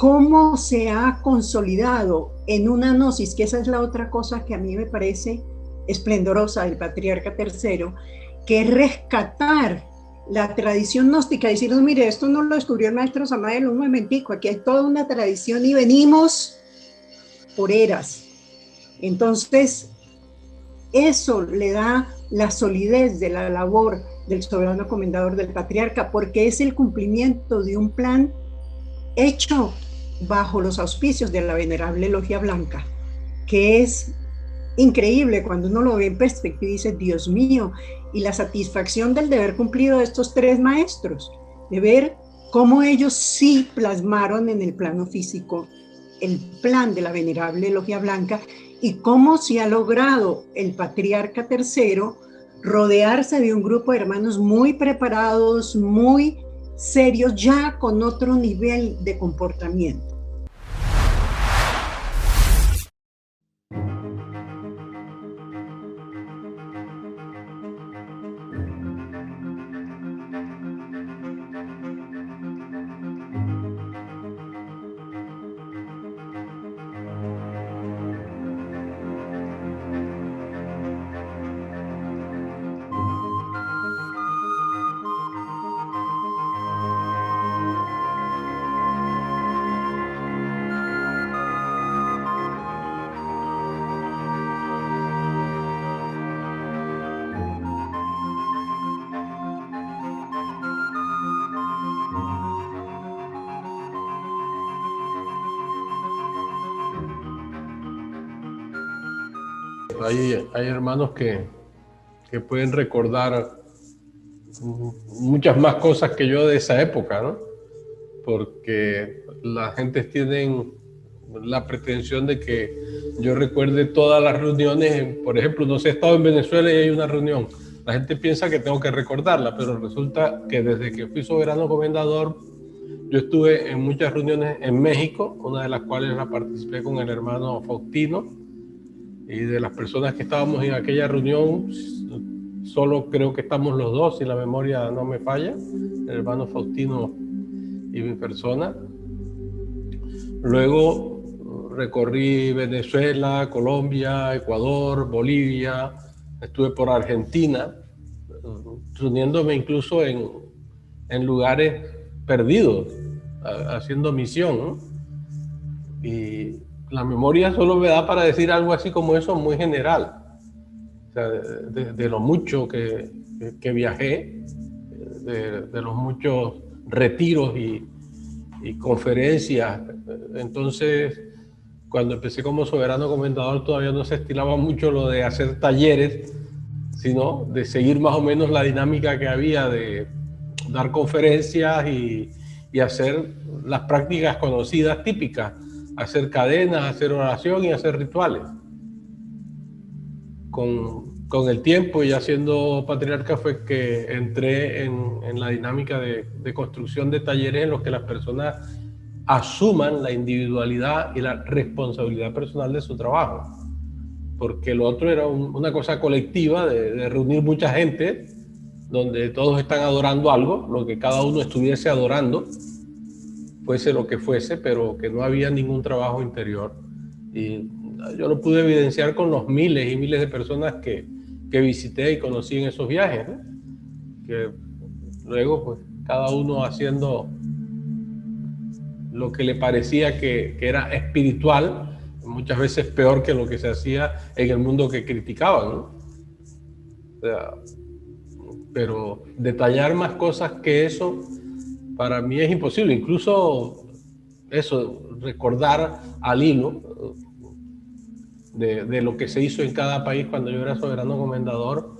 cómo se ha consolidado en una gnosis, que esa es la otra cosa que a mí me parece esplendorosa del patriarca tercero, que es rescatar la tradición gnóstica, decirnos, mire, esto no lo descubrió el maestro Samael un momentico, aquí hay toda una tradición y venimos por eras. Entonces, eso le da la solidez de la labor del soberano comendador del patriarca, porque es el cumplimiento de un plan hecho bajo los auspicios de la venerable logia blanca, que es increíble cuando uno lo ve en perspectiva y dice, Dios mío, y la satisfacción del deber cumplido de estos tres maestros, de ver cómo ellos sí plasmaron en el plano físico el plan de la venerable logia blanca y cómo se ha logrado el patriarca tercero rodearse de un grupo de hermanos muy preparados, muy serios, ya con otro nivel de comportamiento. Hay hermanos que pueden recordar muchas más cosas que yo de esa época, ¿no? Porque la gente tienen la pretensión de que yo recuerde todas las reuniones. Por ejemplo, no sé, he estado en Venezuela y hay una reunión. La gente piensa que tengo que recordarla, pero resulta que desde que fui soberano comendador, yo estuve en muchas reuniones en México, una de las cuales la participé con el hermano Faustino, y de las personas que estábamos en aquella reunión, solo creo que estamos los dos, si la memoria no me falla, el hermano Faustino y mi persona. Luego recorrí Venezuela, Colombia, Ecuador, Bolivia, estuve por Argentina, reuniéndome incluso en lugares perdidos, haciendo misión, ¿no? Y la memoria solo me da para decir algo así como eso, muy general. O sea, de lo mucho que viajé, de los muchos retiros y conferencias. Entonces, cuando empecé como soberano comendador, todavía no se estilaba mucho lo de hacer talleres, sino de seguir más o menos la dinámica que había de dar conferencias y hacer las prácticas conocidas típicas, hacer cadenas, hacer oración y hacer rituales. Con el tiempo y haciendo patriarca fue que entré en la dinámica de construcción de talleres en los que las personas asuman la individualidad y la responsabilidad personal de su trabajo, porque lo otro era una cosa colectiva de reunir mucha gente donde todos están adorando algo, lo que cada uno estuviese adorando, fuese lo que fuese, pero que no había ningún trabajo interior. Y yo lo pude evidenciar con los miles y miles de personas que visité y conocí en esos viajes, ¿no? Que luego pues cada uno haciendo lo que le parecía que era espiritual, muchas veces peor que lo que se hacía en el mundo que criticaban, ¿no? O sea, pero detallar más cosas que eso para mí es imposible. Incluso eso, recordar al hilo de lo que se hizo en cada país cuando yo era soberano comendador,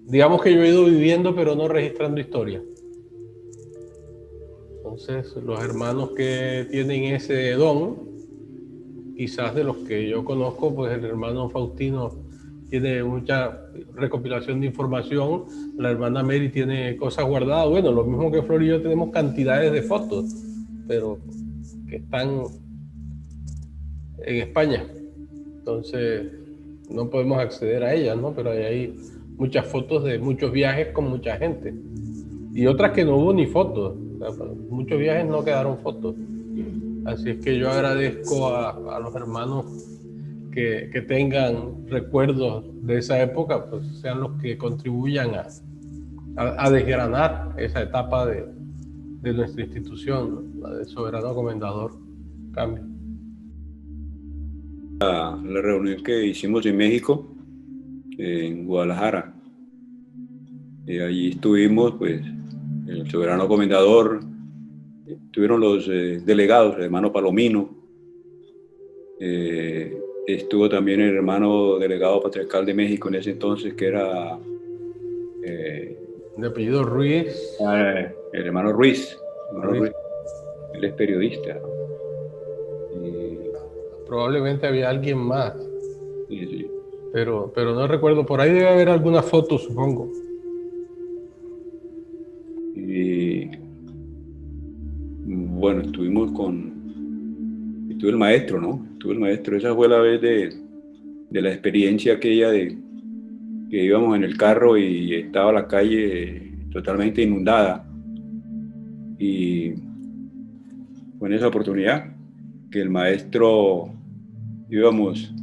digamos que yo he ido viviendo pero no registrando historia. Entonces los hermanos que tienen ese don, quizás de los que yo conozco, pues el hermano Faustino tiene mucha recopilación de información, la hermana Mary tiene cosas guardadas, bueno, lo mismo que Flor y yo tenemos cantidades de fotos, pero que están en España, entonces no podemos acceder a ellas, ¿no? Pero hay muchas fotos de muchos viajes con mucha gente, y otras que no hubo ni fotos, O sea, muchos viajes no quedaron fotos. Así es que yo agradezco a los hermanos que tengan recuerdos de esa época, pues sean los que contribuyan a desgranar esa etapa de nuestra institución, ¿no? La del soberano comendador Cambio. La reunión que hicimos en México, en Guadalajara, allí estuvimos, pues, el soberano comendador, estuvieron los delegados, el hermano Palomino, estuvo también el hermano delegado patriarcal de México en ese entonces, que era... de apellido Ruiz. El hermano Ruiz. Ruiz. Él es periodista. Probablemente había alguien más. Sí, sí. Pero no recuerdo, por ahí debe haber alguna foto, supongo. Y bueno, estuvo el maestro, ¿no? Estuvo el maestro. Esa fue la vez de la experiencia aquella de que íbamos en el carro y estaba la calle totalmente inundada. Y fue en esa oportunidad que el maestro íbamos,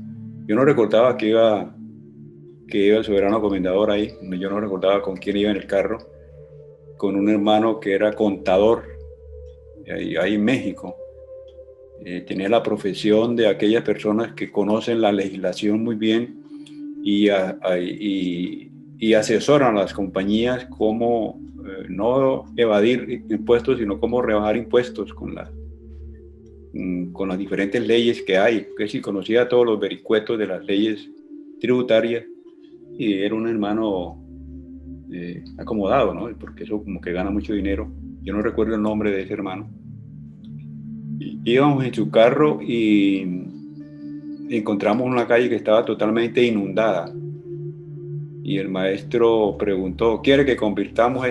yo no recordaba que iba el soberano comendador ahí, yo no recordaba con quién iba en el carro, con un hermano que era contador ahí en México. Tenía la profesión de aquellas personas que conocen la legislación muy bien y asesoran a las compañías cómo no evadir impuestos, sino cómo rebajar impuestos con las diferentes leyes que hay, que sí conocía todos los vericuetos de las leyes tributarias, y era un hermano acomodado, ¿no? Porque eso como que gana mucho dinero. Yo no recuerdo el nombre de ese hermano. Íbamos en su carro y encontramos una calle que estaba totalmente inundada, y el maestro preguntó: ¿quiere que convirtamos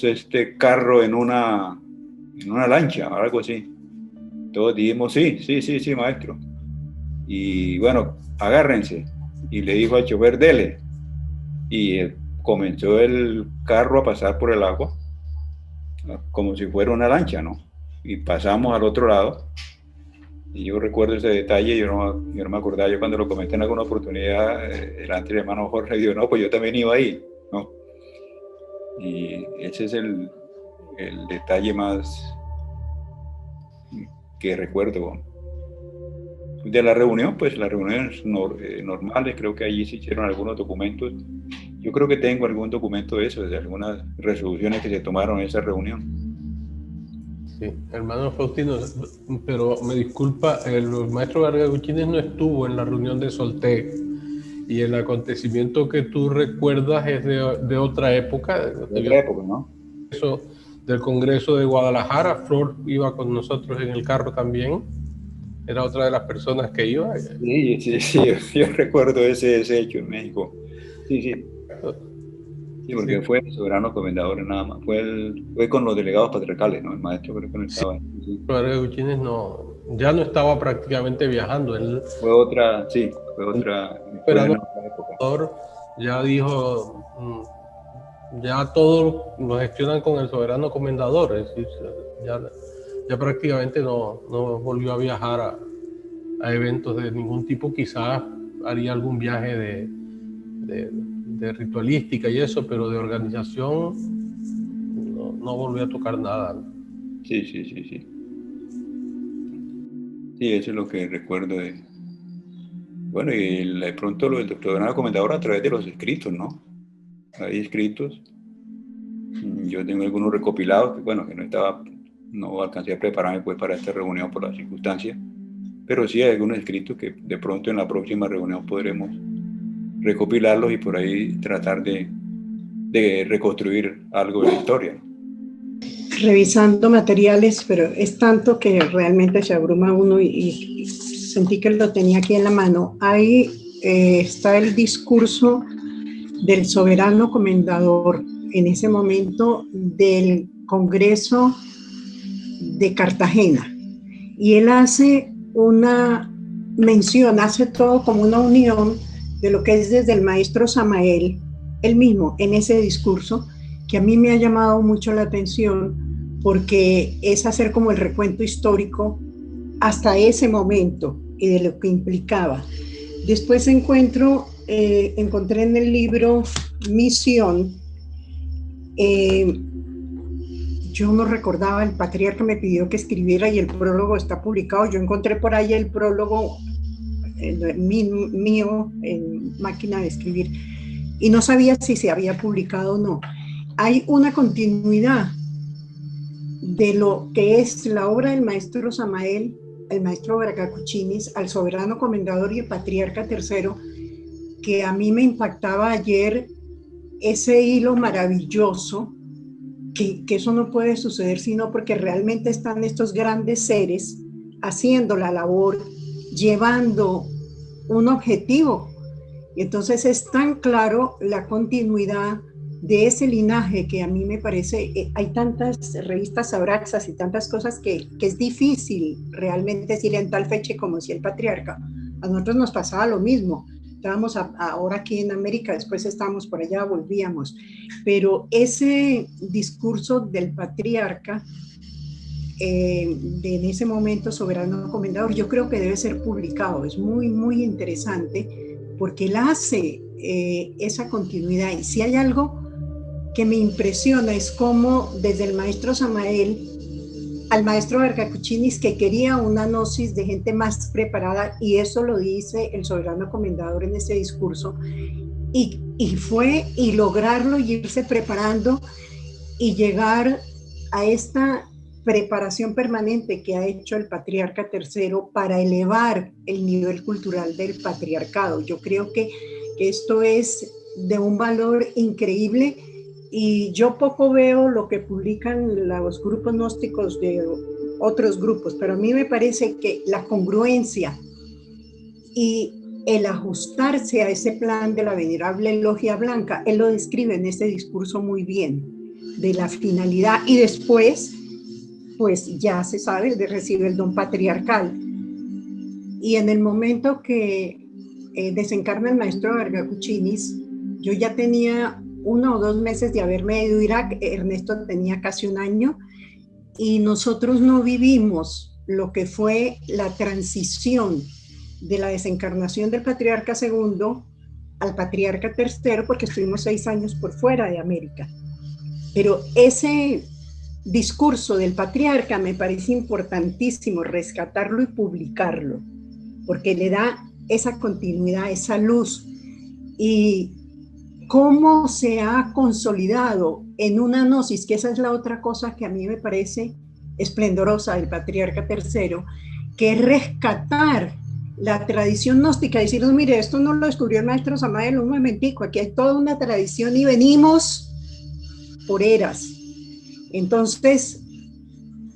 este carro en una lancha o algo así? Todos dijimos sí, maestro. Y bueno, agárrense. Y le dijo al chofer: dele. Y comenzó el carro a pasar por el agua como si fuera una lancha, ¿no? Y pasamos al otro lado. Y yo recuerdo ese detalle. Yo no me acordaba. Yo cuando lo comenté en alguna oportunidad delante del hermano Jorge, digo: no, pues yo también iba ahí, ¿no? Y ese es el detalle más que recuerdo de la reunión. Pues las reuniones normales, creo que allí se hicieron algunos documentos. Yo creo que tengo algún documento de eso, de algunas resoluciones que se tomaron en esa reunión. Sí, hermano Faustino, pero me disculpa, el maestro Vargas Guchines no estuvo en la reunión de Soltec, y el acontecimiento que tú recuerdas es de otra época. De otra época, ¿no? Eso, del Congreso de Guadalajara. Flor iba con nosotros en el carro también, era otra de las personas que iba. Sí, yo recuerdo ese hecho en México. Sí, porque fue el soberano comendador nada más, fue con los delegados patriarcales, ¿no? El maestro creo que no estaba ahí. Sí. Vargas Guchines ya no estaba prácticamente viajando. Fue otra época. Ya dijo, ya todos lo gestionan con el soberano comendador, es decir, ya prácticamente no volvió a viajar a eventos de ningún tipo. Quizás haría algún viaje de ritualística y eso, pero de organización no volvió a tocar nada. Sí. Sí, eso es lo que recuerdo de... Bueno, y de pronto lo del soberano comendador a través de los escritos, ¿no? Hay escritos. Yo tengo algunos recopilados que, bueno, que no alcancé a prepararme pues para esta reunión por las circunstancias, pero sí hay algunos escritos que de pronto en la próxima reunión podremos recopilarlos y por ahí tratar de reconstruir algo de la historia. Revisando materiales, pero es tanto que realmente se abruma uno y sentí que lo tenía aquí en la mano. Ahí está el discurso del soberano comendador en ese momento del Congreso de Cartagena, y él hace una mención, hace todo como una unión de lo que es desde el maestro Samael, él mismo en ese discurso, que a mí me ha llamado mucho la atención porque es hacer como el recuento histórico hasta ese momento y de lo que implicaba. Después encontré en el libro Misión, yo no recordaba, el patriarca me pidió que escribiera y el prólogo está publicado. Yo encontré por ahí el prólogo mío en máquina de escribir y no sabía si se había publicado o no. Hay una continuidad de lo que es la obra del maestro Samael, el maestro Viracochanis, al soberano comendador y el patriarca tercero, que a mí me impactaba ayer ese hilo maravilloso, que eso no puede suceder sino porque realmente están estos grandes seres haciendo la labor, llevando un objetivo. Y entonces es tan claro la continuidad de ese linaje que a mí me parece, hay tantas revistas abraxas y tantas cosas que es difícil realmente decir en tal fecha como si el patriarca. A nosotros nos pasaba lo mismo. Estábamos ahora aquí en América, después estábamos por allá, volvíamos. Pero ese discurso del patriarca, en ese momento soberano comendador, yo creo que debe ser publicado. Es muy, muy interesante porque él hace esa continuidad. Y si hay algo que me impresiona es cómo desde el maestro Samael al maestro Viracochanis, que quería una gnosis de gente más preparada, y eso lo dice el soberano comendador en ese discurso, y fue y lograrlo y irse preparando y llegar a esta preparación permanente que ha hecho el patriarca tercero para elevar el nivel cultural del patriarcado. Yo creo que esto es de un valor increíble. Y yo poco veo lo que publican los grupos gnósticos de otros grupos, pero a mí me parece que la congruencia y el ajustarse a ese plan de la venerable logia blanca, él lo describe en este discurso muy bien, de la finalidad, y después, pues ya se sabe, recibe el don patriarcal. Y en el momento que desencarna el maestro Viracochanis, yo ya tenía 1 o 2 meses de haberme ido a Irak, Ernesto tenía casi 1 año, y nosotros no vivimos lo que fue la transición de la desencarnación del patriarca segundo al patriarca tercero, porque estuvimos 6 años por fuera de América. Pero ese discurso del patriarca me parece importantísimo rescatarlo y publicarlo, porque le da esa continuidad, esa luz, y cómo se ha consolidado en una gnosis, que esa es la otra cosa que a mí me parece esplendorosa del patriarca tercero, que es rescatar la tradición gnóstica, decir, no, mire, esto no lo descubrió el maestro Samael, un momentico, aquí hay toda una tradición y venimos por eras. Entonces,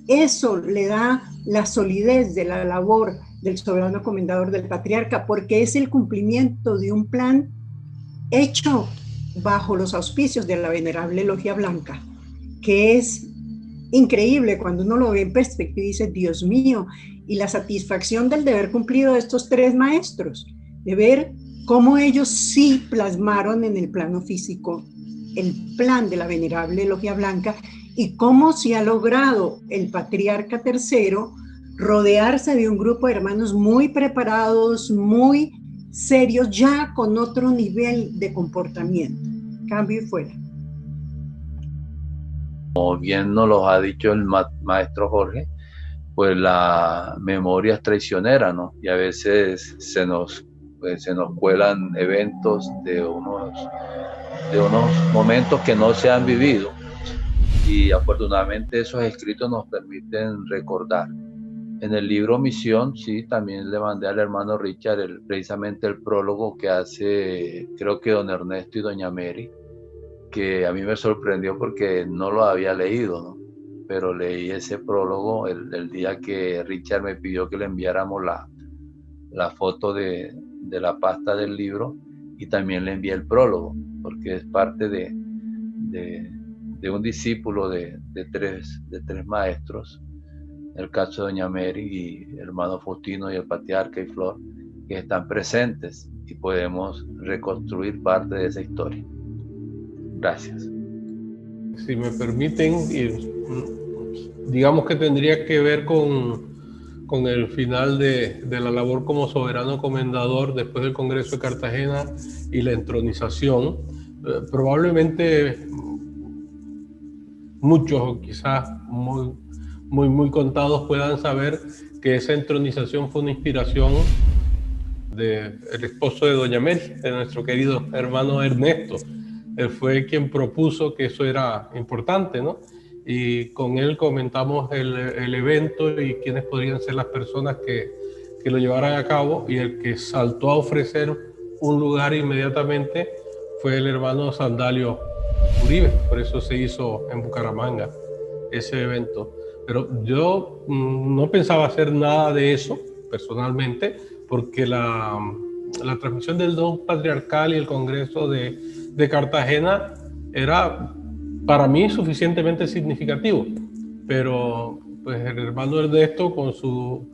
eso le da la solidez de la labor del soberano comendador del patriarca, porque es el cumplimiento de un plan hecho bajo los auspicios de la venerable logia blanca, que es increíble cuando uno lo ve en perspectiva y dice, Dios mío, y la satisfacción del deber cumplido de estos 3 maestros, de ver cómo ellos sí plasmaron en el plano físico el plan de la venerable logia blanca, y cómo se ha logrado el patriarca tercero rodearse de un grupo de hermanos muy preparados, muy serios, ya con otro nivel de comportamiento. Cambio y fuera. Como bien nos lo ha dicho el maestro Jorge, pues la memoria es traicionera, ¿no? Y a veces se nos cuelan eventos de unos momentos que no se han vivido, y afortunadamente esos escritos nos permiten recordar. En el libro Misión, sí, también le mandé al hermano Richard precisamente el prólogo que hace, creo que don Ernesto y doña Mary, que a mí me sorprendió porque no lo había leído, ¿no? Pero leí ese prólogo el día que Richard me pidió que le enviáramos la foto de la pasta del libro, y también le envié el prólogo, porque es parte de un discípulo de tres maestros, en el caso de doña Mary y el hermano Faustino y el patriarca y Flor, que están presentes, y podemos reconstruir parte de esa historia. Gracias. si me permiten, digamos que tendría que ver con el final de la labor como soberano comendador después del Congreso de Cartagena y la entronización. Probablemente muchos, o quizás muy contados, puedan saber que esa entronización fue una inspiración del esposo de doña Mary, de nuestro querido hermano Ernesto. Él fue quien propuso que eso era importante, ¿no? Y con él comentamos el evento y quiénes podrían ser las personas que lo llevaran a cabo, y el que saltó a ofrecer un lugar inmediatamente fue el hermano Sandalio Uribe. Por eso se hizo en Bucaramanga ese evento. Pero yo no pensaba hacer nada de eso personalmente, porque la transmisión del don patriarcal y el Congreso de Cartagena era para mí suficientemente significativo, pero pues el hermano Ernesto, con su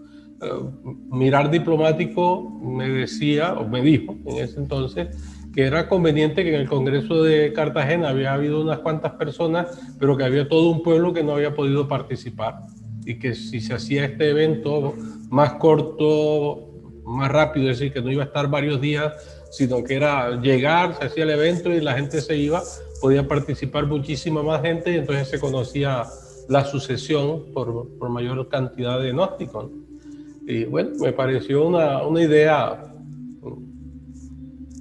mirar diplomático, me decía, o me dijo en ese entonces, que era conveniente que en el Congreso de Cartagena había habido unas cuantas personas, pero que había todo un pueblo que no había podido participar, y que si se hacía este evento más corto, más rápido, es decir, que no iba a estar varios días, sino que era llegar, se hacía el evento y la gente se iba, podía participar muchísima más gente, y entonces se conocía la sucesión por mayor cantidad de gnósticos. Y bueno, me pareció una idea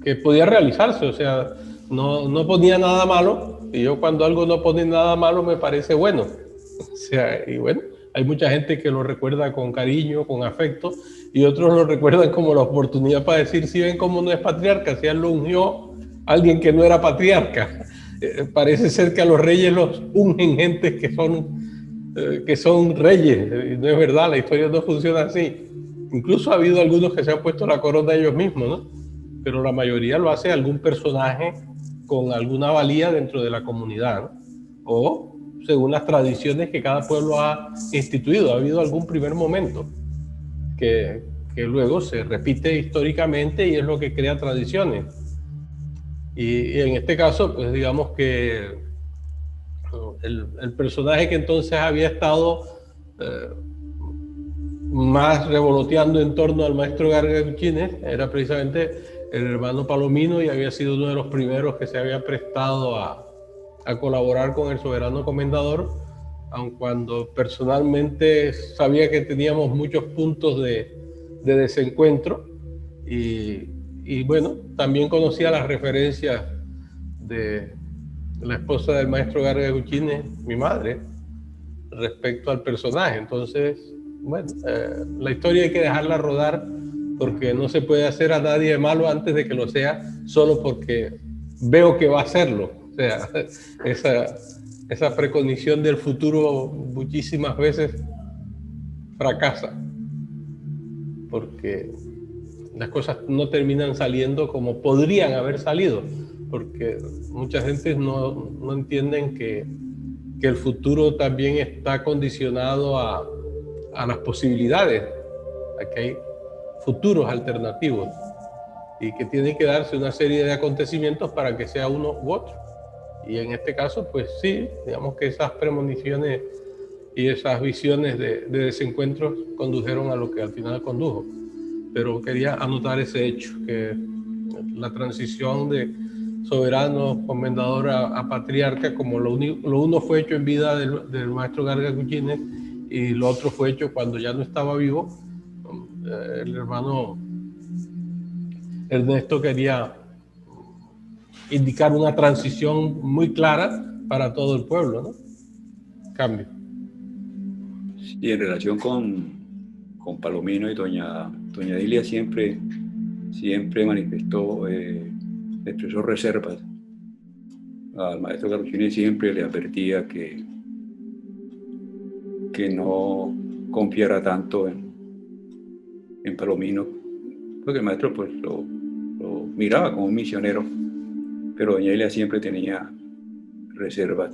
que podía realizarse, o sea, no ponía nada malo, y yo cuando algo no pone nada malo me parece bueno. O sea, y bueno, hay mucha gente que lo recuerda con cariño, con afecto, y otros lo recuerdan como la oportunidad para decir, si ven cómo no es patriarca, si él lo ungió alguien que no era patriarca. Parece ser que a los reyes los ungen gentes que son reyes, y no es verdad, la historia no funciona así. Incluso ha habido algunos que se han puesto la corona ellos mismos, ¿no? Pero la mayoría lo hace algún personaje con alguna valía dentro de la comunidad, ¿no? O según las tradiciones que cada pueblo ha instituido. Ha habido algún primer momento que luego se repite históricamente y es lo que crea tradiciones. Y en este caso, pues digamos que el personaje que entonces había estado más revoloteando en torno al maestro Garga Guchínez era precisamente el hermano Palomino, y había sido uno de los primeros que se había prestado a colaborar con el soberano comendador, aun cuando personalmente sabía que teníamos muchos puntos de desencuentro, y bueno, también conocía las referencias de la esposa del maestro Garga Guchínez, mi madre, respecto al personaje. Entonces, bueno, la historia hay que dejarla rodar, porque no se puede hacer a nadie de malo antes de que lo sea, solo porque veo que va a hacerlo. O sea, esa preconición del futuro muchísimas veces fracasa, porque las cosas no terminan saliendo como podrían haber salido, porque muchas gentes no entienden que el futuro también está condicionado a las posibilidades, a que hay futuros alternativos, y que tiene que darse una serie de acontecimientos para que sea uno u otro. Y en este caso, pues sí, digamos que esas premoniciones y esas visiones de desencuentros condujeron a lo que al final condujo. Pero quería anotar ese hecho, que la transición de soberano, comendador a patriarca, como lo uno fue hecho en vida del maestro Garga Guchínez y lo otro fue hecho cuando ya no estaba vivo, el hermano Ernesto quería indicar una transición muy clara para todo el pueblo, ¿no? Cambio. Sí, en relación con Palomino y doña Dilia siempre manifestó, expresó reservas. Al maestro Garga siempre le advertía que no confiara tanto en Palomino, porque el maestro pues lo miraba como un misionero, pero doña Dilia siempre tenía reservas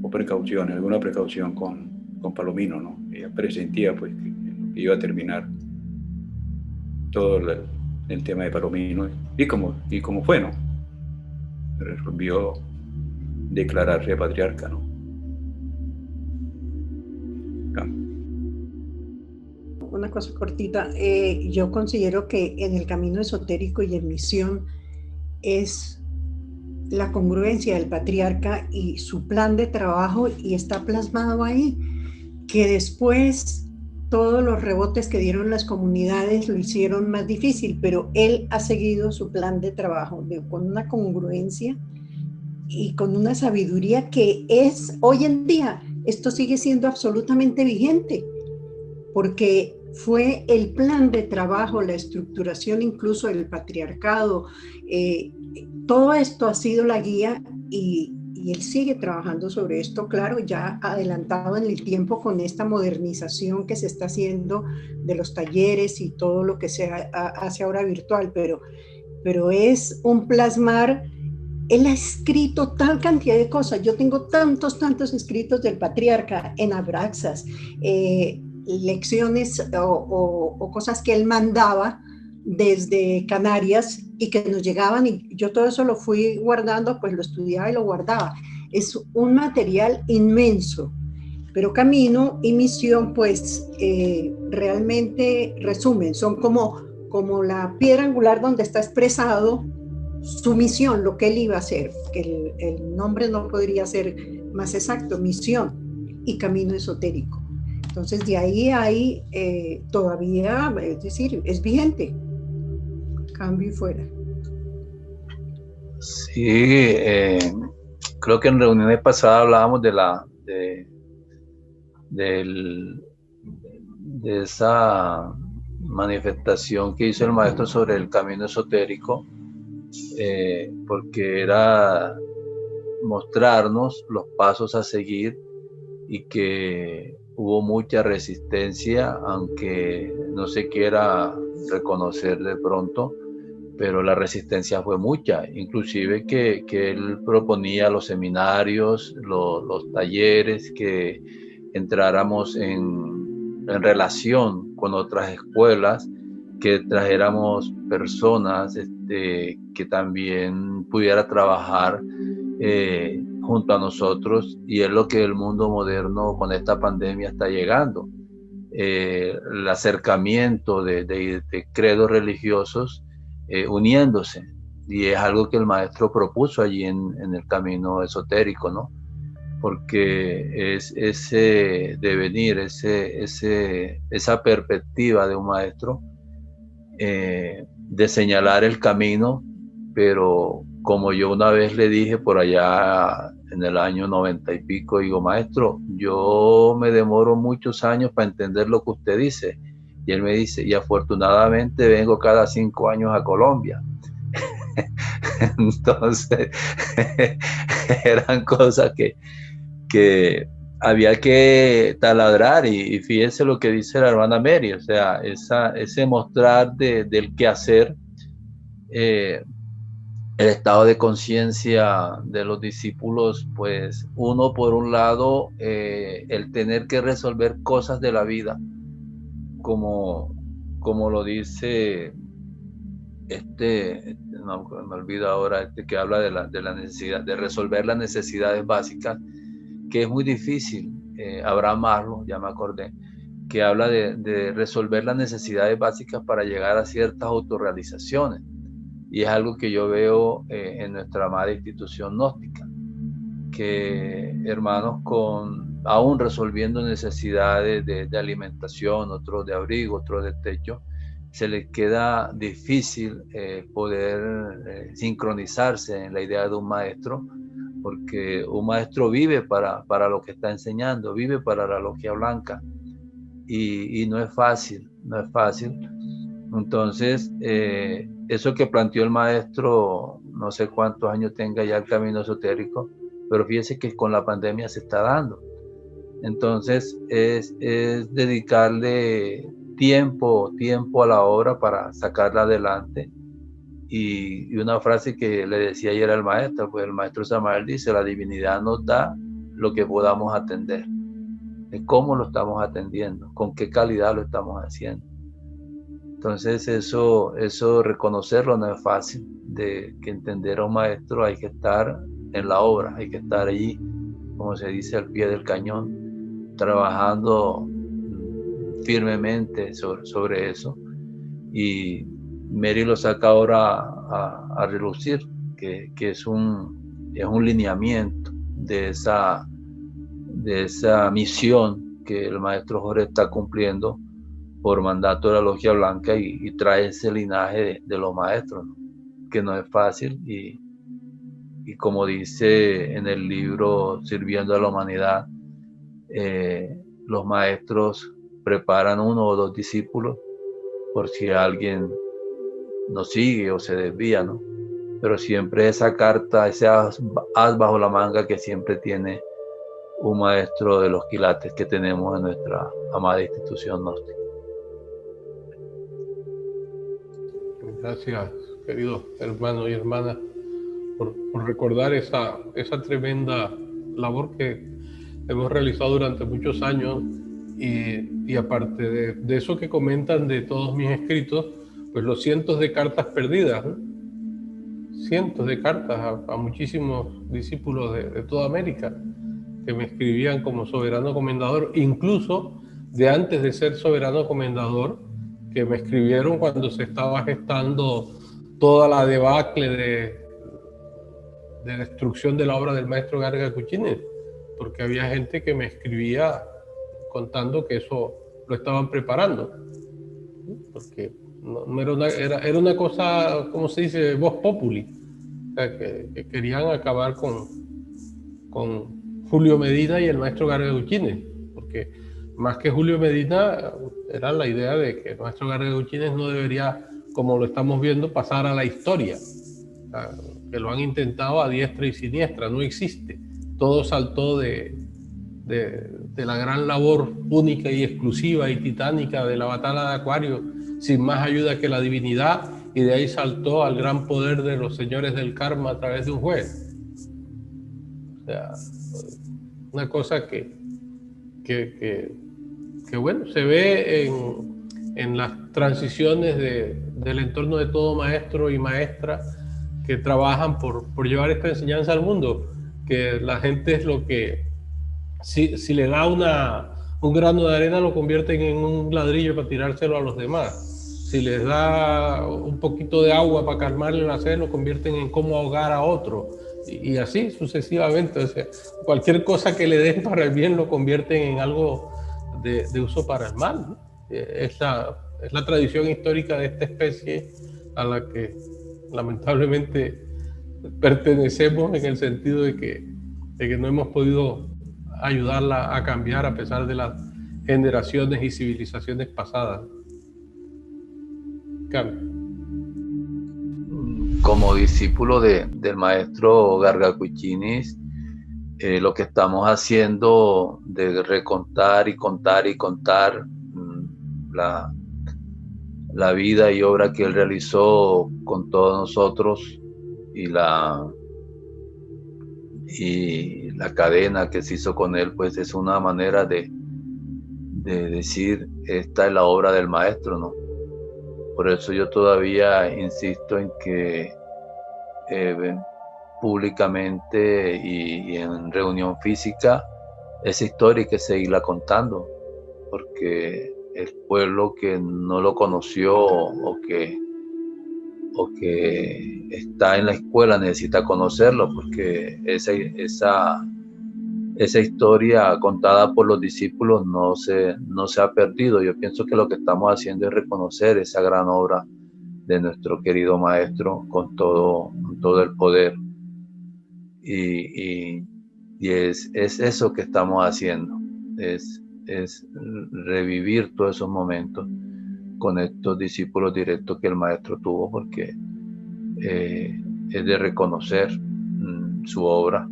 o precauciones, alguna precaución con Palomino, ¿no? Ella presentía pues que iba a terminar todo el tema de Palomino, y como fue, ¿no? Resolvió declararse patriarca, ¿no? Una cosa cortita, yo considero que en el camino esotérico y en misión es la congruencia del patriarca y su plan de trabajo, y está plasmado ahí, que después todos los rebotes que dieron las comunidades lo hicieron más difícil, pero él ha seguido su plan de trabajo con una congruencia y con una sabiduría que es hoy en día, esto sigue siendo absolutamente vigente, porque fue el plan de trabajo, la estructuración incluso del patriarcado, todo esto ha sido la guía, y él sigue trabajando sobre esto, claro, ya adelantado en el tiempo con esta modernización que se está haciendo de los talleres y todo lo que se hace ahora virtual, pero es un plasmar. Él ha escrito tal cantidad de cosas. Yo tengo tantos escritos del patriarca en Abraxas, lecciones o cosas que él mandaba desde Canarias y que nos llegaban, y yo todo eso lo fui guardando, pues lo estudiaba y lo guardaba. Es un material inmenso, pero Camino y Misión pues realmente resumen, son como la piedra angular donde está expresado su misión, lo que él iba a hacer, que el nombre no podría ser más exacto, misión y camino esotérico. Entonces de ahí hay todavía, es decir, es vigente, cambio y fuera. Sí, creo que en reuniones pasadas hablábamos de esa manifestación que hizo el maestro sobre el camino esotérico, porque era mostrarnos los pasos a seguir, y que hubo mucha resistencia, aunque no se quiera reconocer de pronto, pero la resistencia fue mucha, inclusive que él proponía los seminarios, los talleres, que entráramos en relación con otras escuelas, que trajéramos personas que también pudiera trabajar junto a nosotros, y es lo que el mundo moderno con esta pandemia está llegando, el acercamiento de credos religiosos uniéndose, y es algo que el maestro propuso allí en el camino esotérico, ¿no? Porque es ese devenir, esa perspectiva de un maestro, de señalar el camino, pero como yo una vez le dije por allá en el año 90 y pico, digo, maestro, yo me demoro muchos años para entender lo que usted dice. Y él me dice, y afortunadamente vengo cada 5 años a Colombia. Entonces, eran cosas que había que taladrar, y fíjense lo que dice la hermana Mary, o sea, ese mostrar del quehacer, el estado de conciencia de los discípulos, pues uno por un lado, el tener que resolver cosas de la vida, como lo dice no me olvido ahora, que habla de la necesidad de resolver las necesidades básicas, que es muy difícil. Abraham Maslow, ya me acordé, que habla de resolver las necesidades básicas para llegar a ciertas autorrealizaciones. Y es algo que yo veo en nuestra amada institución gnóstica, que hermanos aún resolviendo necesidades de alimentación, otros de abrigo, otros de techo, se les queda difícil poder sincronizarse en la idea de un maestro, porque un maestro vive para lo que está enseñando, vive para la logia blanca, y no es fácil, no es fácil. Entonces, eso que planteó el maestro, no sé cuántos años tenga ya el camino esotérico, pero fíjese que con la pandemia se está dando. Entonces, es dedicarle tiempo a la obra para sacarla adelante. Y una frase que le decía ayer al maestro, pues el maestro Samael dice, la divinidad nos da lo que podamos atender. De cómo lo estamos atendiendo, con qué calidad lo estamos haciendo. Entonces eso reconocerlo no es fácil, de que entender a un maestro hay que estar en la obra, hay que estar allí, como se dice, al pie del cañón, trabajando firmemente sobre eso. Y Mary lo saca ahora a relucir, que es un lineamiento de esa misión que el maestro Jorge está cumpliendo por mandato de la Logia Blanca, y trae ese linaje de los maestros, ¿no? Que no es fácil, y como dice en el libro Sirviendo a la Humanidad, los maestros preparan 1 o 2 discípulos por si alguien no sigue o se desvía, ¿no? Pero siempre esa carta, ese as bajo la manga que siempre tiene un maestro de los quilates que tenemos en nuestra amada institución gnóstica. Gracias, queridos hermanos y hermanas, por recordar esa tremenda labor que hemos realizado durante muchos años, y aparte de eso que comentan de todos mis escritos, pues los cientos de cartas perdidas, ¿no? Cientos de cartas a muchísimos discípulos de toda América que me escribían como soberano comendador, incluso de antes de ser soberano comendador, que me escribieron cuando se estaba gestando toda la debacle de destrucción de la obra del maestro Garga Cuchines, porque había gente que me escribía contando que eso lo estaban preparando, porque no era una cosa, ¿cómo se dice?, vox populi, o sea, que querían acabar con Julio Medina y el maestro Garga Cuchines, porque más que Julio Medina era la idea de que el maestro Garga Cuchines no debería, como lo estamos viendo, pasar a la historia, o sea, que lo han intentado a diestra y siniestra, no existe. Todo saltó de la gran labor única y exclusiva y titánica de la batalla de Acuario, sin más ayuda que la divinidad, y de ahí saltó al gran poder de los señores del karma a través de un juez. O sea, una cosa que bueno, se ve en las transiciones del entorno de todo maestro y maestra que trabajan por llevar esta enseñanza al mundo, que la gente es lo que, si le da un grano de arena, lo convierten en un ladrillo para tirárselo a los demás. Si les da un poquito de agua para calmarle la sed, lo convierten en cómo ahogar a otro. Y así sucesivamente. O sea, cualquier cosa que le den para el bien lo convierten en algo de uso para el mal, ¿no? Es la tradición histórica de esta especie a la que lamentablemente pertenecemos, en el sentido de que no hemos podido ayudarla a cambiar a pesar de las generaciones y civilizaciones pasadas. Como discípulo del maestro Garga Cuchines, lo que estamos haciendo de recontar y contar y contar la vida y obra que él realizó con todos nosotros, y la cadena que se hizo con él, pues es una manera de decir, esta es la obra del maestro, ¿no? Por eso yo todavía insisto en que públicamente y en reunión física, esa historia hay que seguirla contando, porque el pueblo que no lo conoció o que está en la escuela necesita conocerlo, porque esa historia contada por los discípulos no se ha perdido. Yo pienso que lo que estamos haciendo es reconocer esa gran obra de nuestro querido maestro con todo el poder, y es eso que estamos haciendo, es revivir todos esos momentos con estos discípulos directos que el maestro tuvo, porque es de reconocer su obra,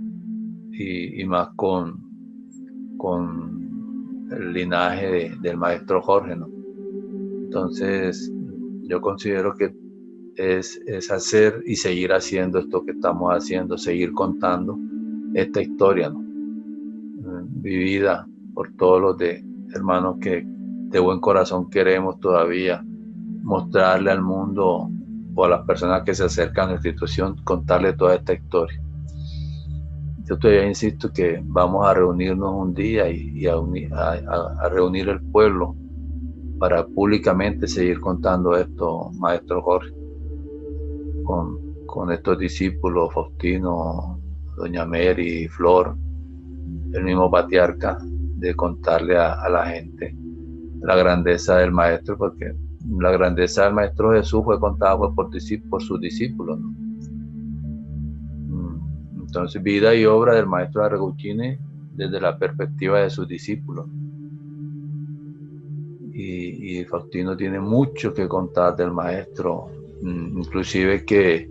y más con el linaje del maestro Jorge, ¿no? Entonces yo considero que es hacer y seguir haciendo esto que estamos haciendo, seguir contando esta historia, ¿no? Vivida por todos los hermanos que de buen corazón queremos todavía mostrarle al mundo, o a las personas que se acercan a la institución, contarle toda esta historia. yo todavía insisto que vamos a reunirnos un día y a reunir el pueblo para públicamente seguir contando esto, maestro Jorge, con estos discípulos, Faustino, doña Mary, Flor, el mismo patriarca, de contarle a la gente la grandeza del maestro, porque la grandeza del maestro Jesús fue contada por sus discípulos, ¿no? Entonces, vida y obra del maestro Arreguchini desde la perspectiva de sus discípulos. Y Faustino tiene mucho que contar del maestro, inclusive que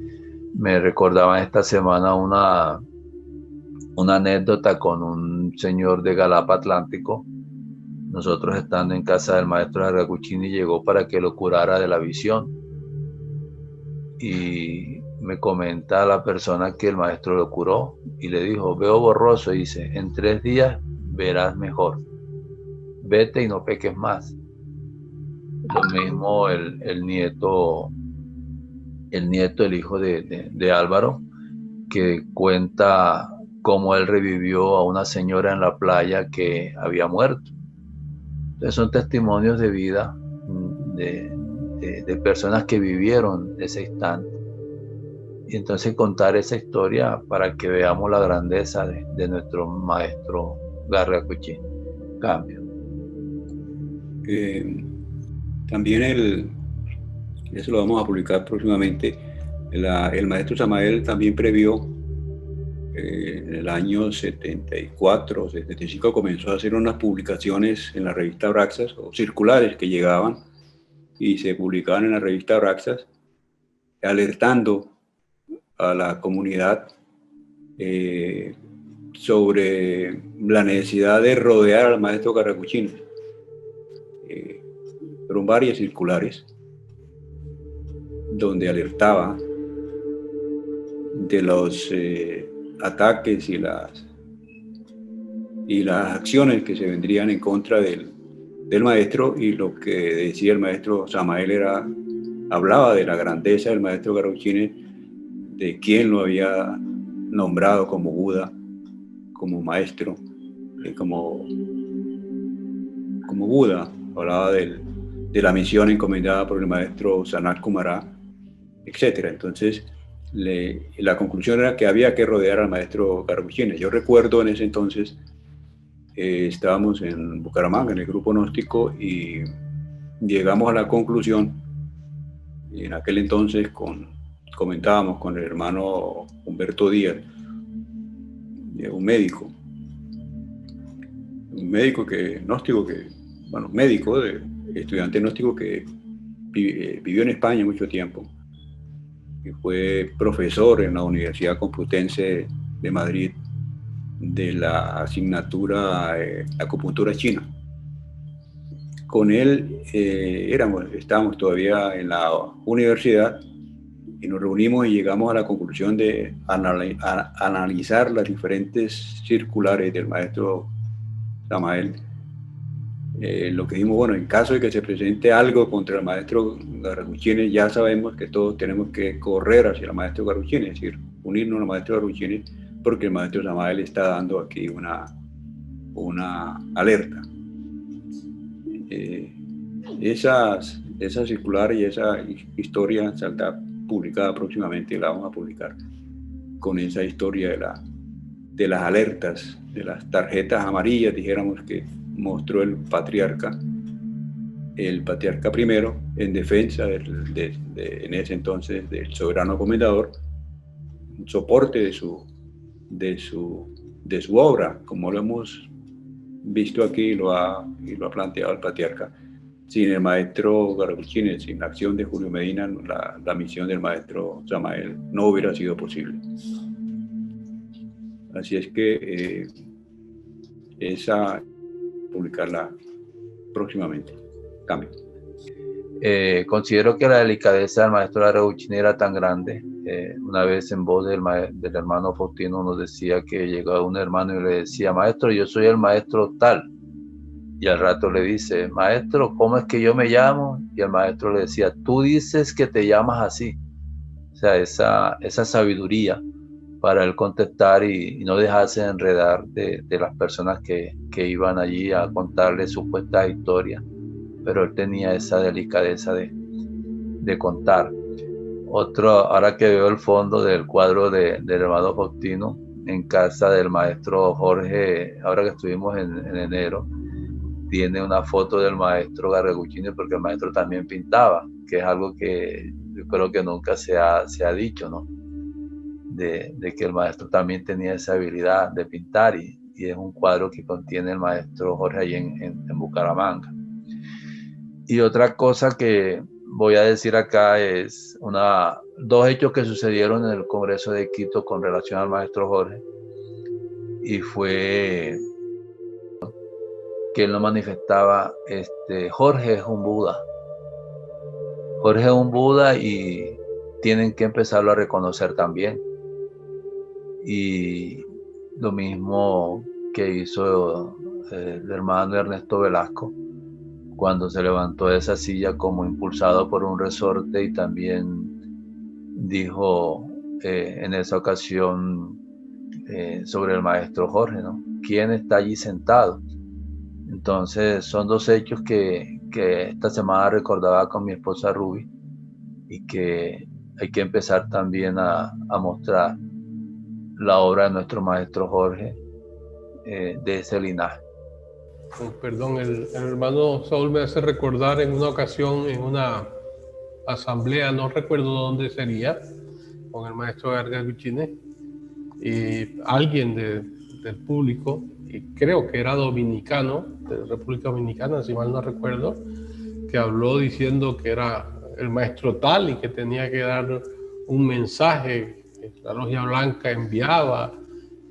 me recordaban esta semana una anécdota con un señor de Galapa Atlántico. Nosotros estando en casa del maestro Arreguchini, llegó para que lo curara de la visión. Y me comenta la persona que el maestro lo curó y le dijo: veo borroso. Y dice: en 3 días verás mejor. Vete y no peques más. Lo mismo el nieto, el hijo de Álvaro, que cuenta cómo él revivió a una señora en la playa que había muerto. Entonces son testimonios de vida de personas que vivieron ese instante. Y entonces contar esa historia para que veamos la grandeza de nuestro maestro Arreguchini. Cambio. También eso lo vamos a publicar próximamente, el maestro Samael también previó, en el año 74, 75, comenzó a hacer unas publicaciones en la revista Abraxas, o circulares que llegaban y se publicaban en la revista Abraxas, alertando a la comunidad sobre la necesidad de rodear al maestro Arreguchini. Fueron varias circulares donde alertaba de los ataques y las acciones que se vendrían en contra del maestro, y lo que decía el maestro Samael hablaba de la grandeza del maestro Arreguchini, de quién lo había nombrado como Buda, como maestro, como Buda. Hablaba de la misión encomendada por el maestro Sanat Kumara, etc. Entonces, la conclusión era que había que rodear al maestro Arreguchini. Yo recuerdo en ese entonces, estábamos en Bucaramanga, en el grupo gnóstico, y llegamos a la conclusión, y en aquel entonces comentábamos con el hermano Humberto Díaz, un médico estudiante gnóstico que vivió en España mucho tiempo, que fue profesor en la Universidad Complutense de Madrid de la asignatura acupuntura china. Con él estábamos todavía en la universidad y nos reunimos y llegamos a la conclusión de analizar las diferentes circulares del maestro Samael. Lo que dijimos, bueno, en caso de que se presente algo contra el maestro Arreguchini, ya sabemos que todos tenemos que correr hacia el maestro Arreguchini, es decir, unirnos al maestro Arreguchini, porque el maestro Samael está dando aquí una alerta. Esa circular y esa historia saldrá publicada próximamente, y la vamos a publicar con esa historia de las alertas, de las tarjetas amarillas, dijéramos, que mostró el patriarca primero en defensa en ese entonces del soberano comendador, en soporte de su obra, como lo hemos visto aquí y lo ha planteado el patriarca. Sin el maestro Arreguchini, sin la acción de Julio Medina, la misión del maestro Samael no hubiera sido posible. Así es que esa publicarla próximamente. Cambio. Considero que la delicadeza del maestro Arreguchini era tan grande. Una vez en voz del hermano Faustino nos decía que llegaba un hermano y le decía: maestro, yo soy el maestro tal. Y al rato le dice: maestro, ¿cómo es que yo me llamo? Y el maestro le decía: tú dices que te llamas así. O sea, esa sabiduría para él contestar y no dejarse enredar de las personas que iban allí a contarle supuestas historias, pero él tenía esa delicadeza de contar. Ahora que veo el fondo del cuadro del hermano Faustino en casa del maestro Jorge, ahora que estuvimos en enero, tiene una foto del maestro Garreguchini, porque el maestro también pintaba, que es algo que yo creo que nunca se ha dicho, ¿no? De que el maestro también tenía esa habilidad de pintar, y es un cuadro que contiene el maestro Jorge allí en Bucaramanga. Y otra cosa que voy a decir acá es dos hechos que sucedieron en el Congreso de Quito con relación al maestro Jorge, y fue que él lo manifestaba, Jorge es un Buda. Jorge es un Buda y tienen que empezarlo a reconocer también. Y lo mismo que hizo el hermano Ernesto Velasco cuando se levantó de esa silla como impulsado por un resorte, y también dijo en esa ocasión sobre el maestro Jorge, ¿no? ¿Quién está allí sentado? Entonces son dos hechos que esta semana recordaba con mi esposa Ruby, y que hay que empezar también a mostrar la obra de nuestro maestro Jorge de ese linaje. Perdón, el hermano Saúl me hace recordar en una ocasión, en una asamblea, no recuerdo dónde sería, con el maestro Garreguchini, y alguien del público, y creo que era dominicano, de República Dominicana, si mal no recuerdo, que habló diciendo que era el maestro tal y que tenía que dar un mensaje que la Logia Blanca enviaba,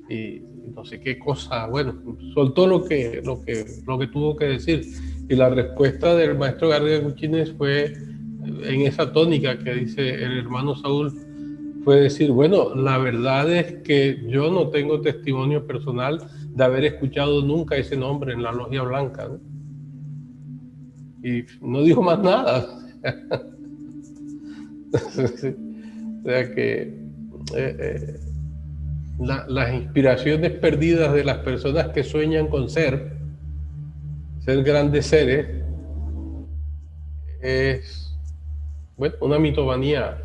y no sé qué cosa, bueno, soltó lo que tuvo que decir, y la respuesta del maestro Garreguchini fue en esa tónica que dice el hermano Saúl, fue decir, bueno, la verdad es que yo no tengo testimonio personal de haber escuchado nunca ese nombre en la Logia Blanca, ¿no? Y no dijo más nada. O sea que las inspiraciones perdidas de las personas que sueñan con ser grandes seres, es, bueno, una mitomanía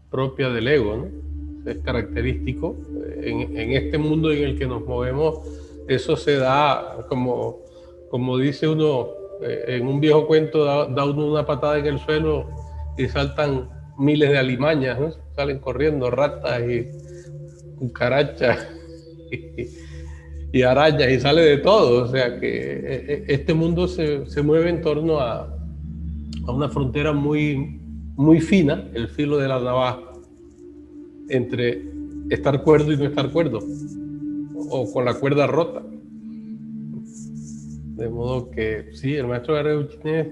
propia del ego, ¿no? Es característico. En este mundo en el que nos movemos, eso se da, como dice uno, en un viejo cuento, da uno una patada en el suelo y saltan miles de alimañas, ¿no? Salen corriendo ratas y cucarachas y arañas, y sale de todo. O sea que este mundo se mueve en torno a una frontera muy, muy fina, el filo de la navaja, entre estar cuerdo y no estar cuerdo, o con la cuerda rota. De modo que sí, el maestro Garreguchini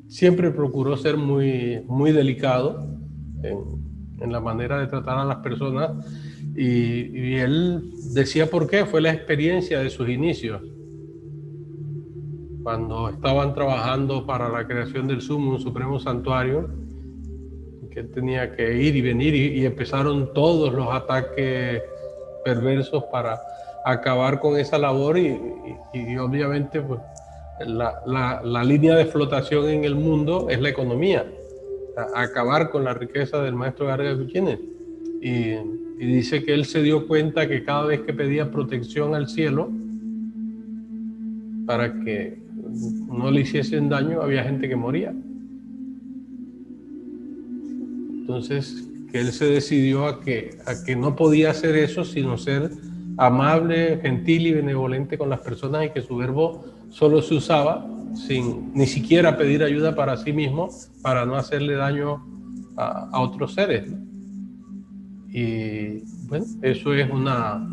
siempre procuró ser muy, muy delicado en la manera de tratar a las personas, y él decía por qué. Fue la experiencia de sus inicios, cuando estaban trabajando para la creación del Sumum Supremo Santuario, que él tenía que ir y venir, y empezaron todos los ataques perversos para acabar con esa labor, y obviamente pues la línea de flotación en el mundo es la economía, acabar con la riqueza del maestro Garreguchini. Y dice que él se dio cuenta que cada vez que pedía protección al cielo para que no le hiciesen daño, había gente que moría. Entonces, que él se decidió a que no podía hacer eso sino ser amable, gentil y benevolente con las personas, y que su verbo solo se usaba sin ni siquiera pedir ayuda para sí mismo, para no hacerle daño a otros seres. Y bueno, eso es una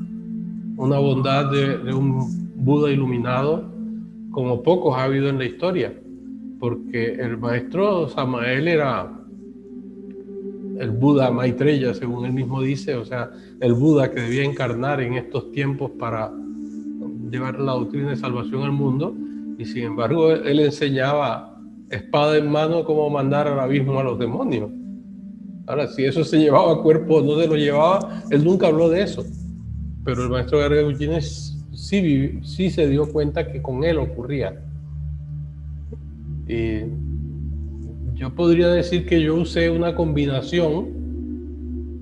bondad de un Buda iluminado como pocos ha habido en la historia, porque el maestro Samael era el Buda Maitreya, según él mismo dice, o sea, el Buda que debía encarnar en estos tiempos para llevar la doctrina de salvación al mundo, y sin embargo él enseñaba espada en mano cómo mandar al abismo a los demonios. Ahora, si eso se llevaba a cuerpo o no se lo llevaba, él nunca habló de eso. Pero el maestro Gargagutines sí se dio cuenta que con él ocurría. Y yo podría decir que yo usé una combinación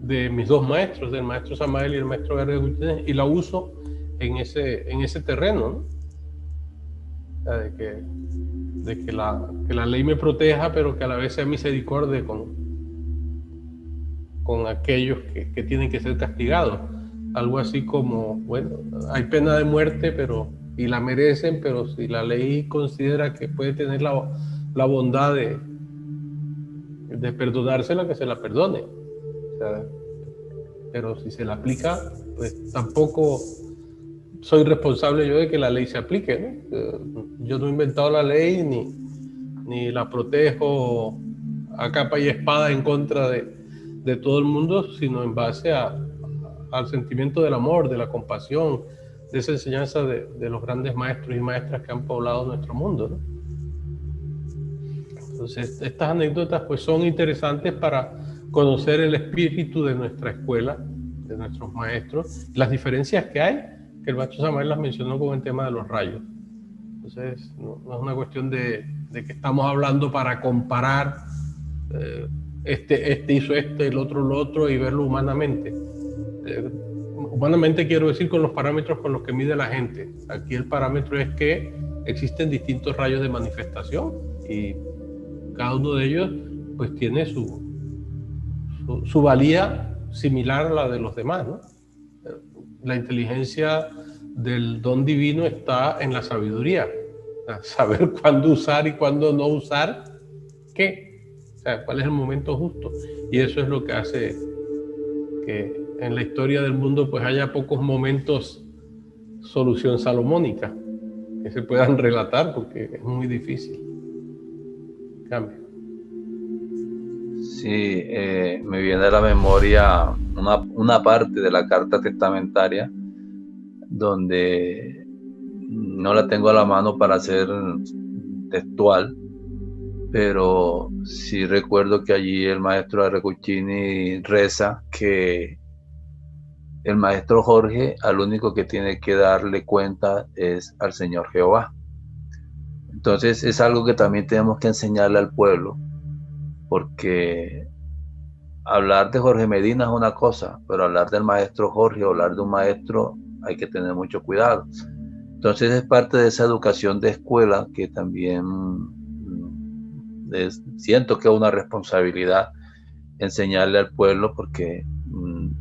de mis dos maestros, del maestro Samael y el maestro Gargagutines, y la uso en ese terreno, ¿no? O sea, de que la ley me proteja, pero que a la vez sea misericordia con aquellos que tienen que ser castigados. Algo así como, bueno, hay pena de muerte, y la merecen, pero si la ley considera que puede tener la bondad de perdonársela, que se la perdone. O sea, pero si se la aplica, pues tampoco soy responsable yo de que la ley se aplique, ¿no? Yo no he inventado la ley ni la protejo a capa y espada en contra de todo el mundo, sino en base al sentimiento del amor, de la compasión, de esa enseñanza de los grandes maestros y maestras que han poblado nuestro mundo, ¿no? Entonces, estas anécdotas pues son interesantes para conocer el espíritu de nuestra escuela, de nuestros maestros, las diferencias que hay, que el maestro Samael las mencionó con el tema de los rayos. Entonces, no es una cuestión de que estamos hablando para comparar este hizo el otro lo otro y verlo humanamente. Humanamente quiero decir con los parámetros con los que mide la gente. Aquí el parámetro es que existen distintos rayos de manifestación y cada uno de ellos pues tiene su valía similar a la de los demás, ¿no? La inteligencia del don divino está en la sabiduría, saber cuándo usar y cuándo no usar qué, o sea, cuál es el momento justo, y eso es lo que hace que en la historia del mundo pues haya pocos momentos solución salomónica que se puedan relatar, porque es muy difícil. Cambio. Sí, me viene a la memoria una parte de la carta testamentaria donde no la tengo a la mano para hacer textual, pero sí recuerdo que allí el maestro Arrecuchini reza que el maestro Jorge al único que tiene que darle cuenta es al Señor Jehová. Entonces es algo que también tenemos que enseñarle al pueblo, porque hablar de Jorge Medina es una cosa, pero hablar del maestro Jorge o hablar de un maestro hay que tener mucho cuidado. Entonces es parte de esa educación de escuela que también siento que es una responsabilidad enseñarle al pueblo, porque